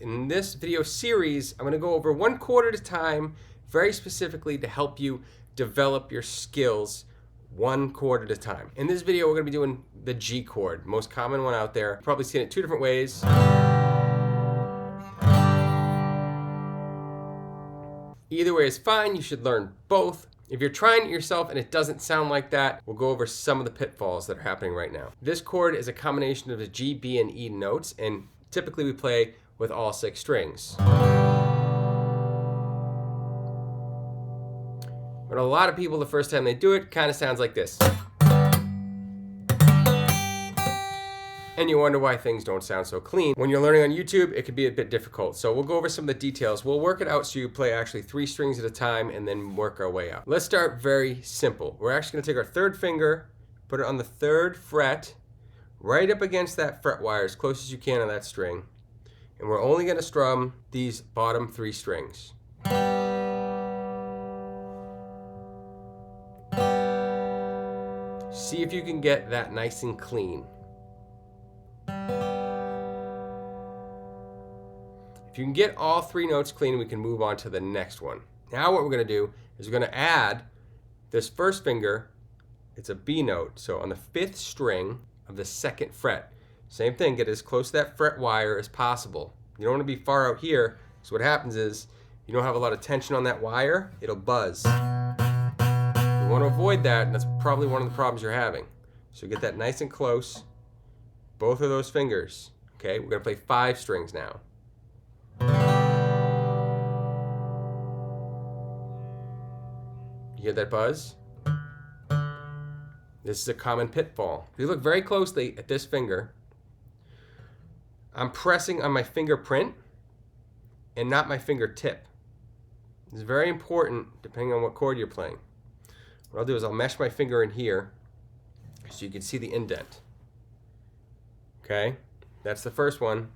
In this video series, I'm going to go over one chord at a time, very specifically to help you develop your skills one chord at a time. In this video, we're going to be doing the G chord, most common one out there. You've probably seen it two different ways. Either way is fine, you should learn both. If you're trying it yourself and it doesn't sound like that, we'll go over some of the pitfalls that are happening right now. This chord is a combination of the G, B, and E notes, and typically we play with all 6 strings. But a lot of people, the first time they do it, kind of sounds like this. And you wonder why things don't sound so clean. When you're learning on YouTube, it can be a bit difficult. So we'll go over some of the details. We'll work it out so you play actually 3 strings at a time and then work our way up. Let's start very simple. We're actually gonna take our 3rd finger, put it on the 3rd fret, right up against that fret wire as close as you can on that string. And we're only gonna strum these bottom 3 strings. See if you can get that nice and clean. If you can get all 3 notes clean, we can move on to the next one. Now what we're gonna do is we're gonna add this first finger, it's a B note, so on the 5th string of the 2nd fret. Same thing, get as close to that fret wire as possible. You don't want to be far out here, so what happens is you don't have a lot of tension on that wire, it'll buzz. You want to avoid that, and that's probably one of the problems you're having. So get that nice and close, both of those fingers. Okay, we're going to play 5 strings now. You hear that buzz? This is a common pitfall. If you look very closely at this finger, I'm pressing on my fingerprint and not my fingertip. It's very important depending on what chord you're playing. What I'll do is I'll mesh my finger in here so you can see the indent. Okay, that's the first one.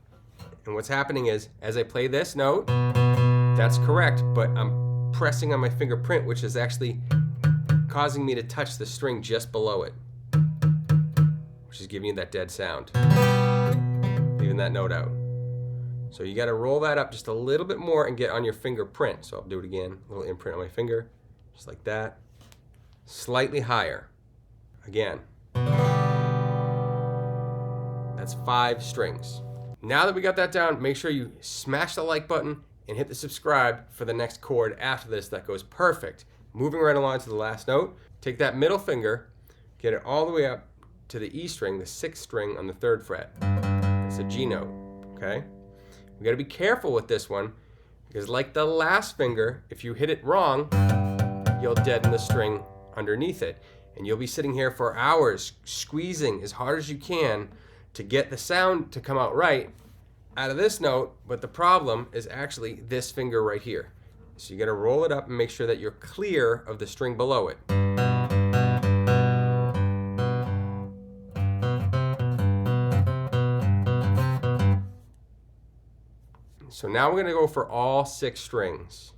And what's happening is as I play this note, that's correct, but I'm pressing on my fingerprint, which is actually causing me to touch the string just below it, which is giving you that dead sound. Leaving that note out. So you got to roll that up just a little bit more and get on your fingerprint. So I'll do it again, a little imprint on my finger, just like that. Slightly higher. Again. That's 5 strings. Now that we got that down, make sure you smash the like button and hit the subscribe for the next chord after this that goes perfect. Moving right along to the last note, take that middle finger, get it all the way up to the E string, the 6th string on the 3rd fret. It's a G note, okay? We gotta be careful with this one because like the last finger, if you hit it wrong, you'll deaden the string underneath it. And you'll be sitting here for hours squeezing as hard as you can to get the sound to come out right out of this note, but the problem is actually this finger right here. So you gotta roll it up and make sure that you're clear of the string below it. So now we're gonna go for all 6 strings.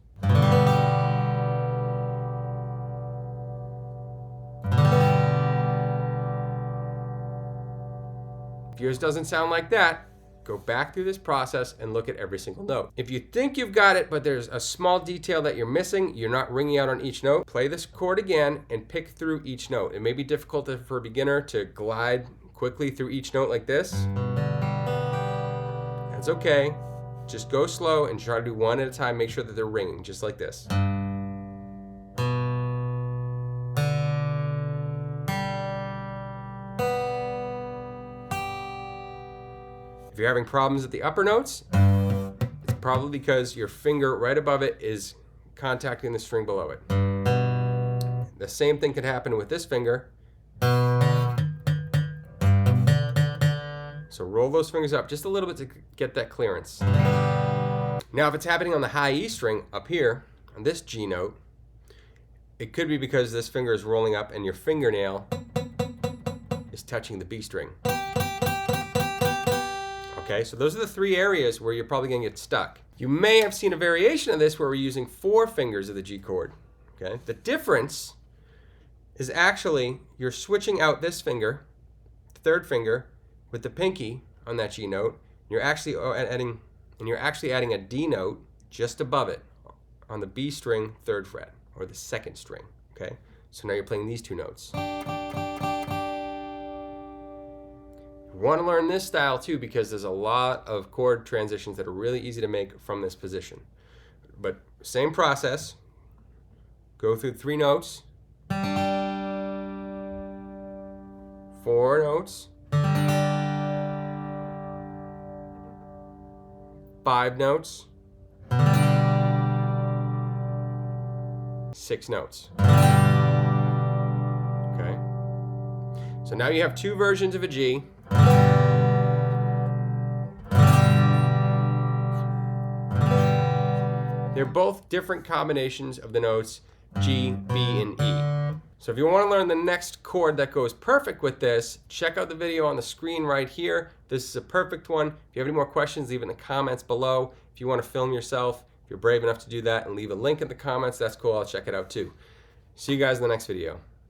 If yours doesn't sound like that, go back through this process and look at every single note. If you think you've got it, but there's a small detail that you're missing, you're not ringing out on each note, play this chord again and pick through each note. It may be difficult for a beginner to glide quickly through each note like this. That's okay. Just go slow and try to do one at a time. Make sure that they're ringing, just like this. If you're having problems at the upper notes, it's probably because your finger right above it is contacting the string below it. The same thing could happen with this finger. So roll those fingers up just a little bit to get that clearance. Now if it's happening on the high E string up here, on this G note, it could be because this finger is rolling up and your fingernail is touching the B string. Okay, so those are the 3 areas where you're probably gonna get stuck. You may have seen a variation of this where we're using 4 fingers of the G chord. Okay, the difference is actually you're switching out this finger, the 3rd finger, with the pinky on that G note. You're actually adding and you're actually adding a D note just above it on the B string 3rd fret, or the 2nd string, okay? So now you're playing these 2 notes. You want to learn this style too because there's a lot of chord transitions that are really easy to make from this position. But same process, go through 3 notes, 4 notes, 5 notes, 6 notes. Okay? So now you have 2 versions of a G. They're both different combinations of the notes G, B, and E. So if you want to learn the next chord that goes perfect with this, check out the video on the screen right here. This is a perfect one. If you have any more questions, leave it in the comments below. If you want to film yourself, if you're brave enough to do that and leave a link in the comments, that's cool. I'll check it out too. See you guys in the next video.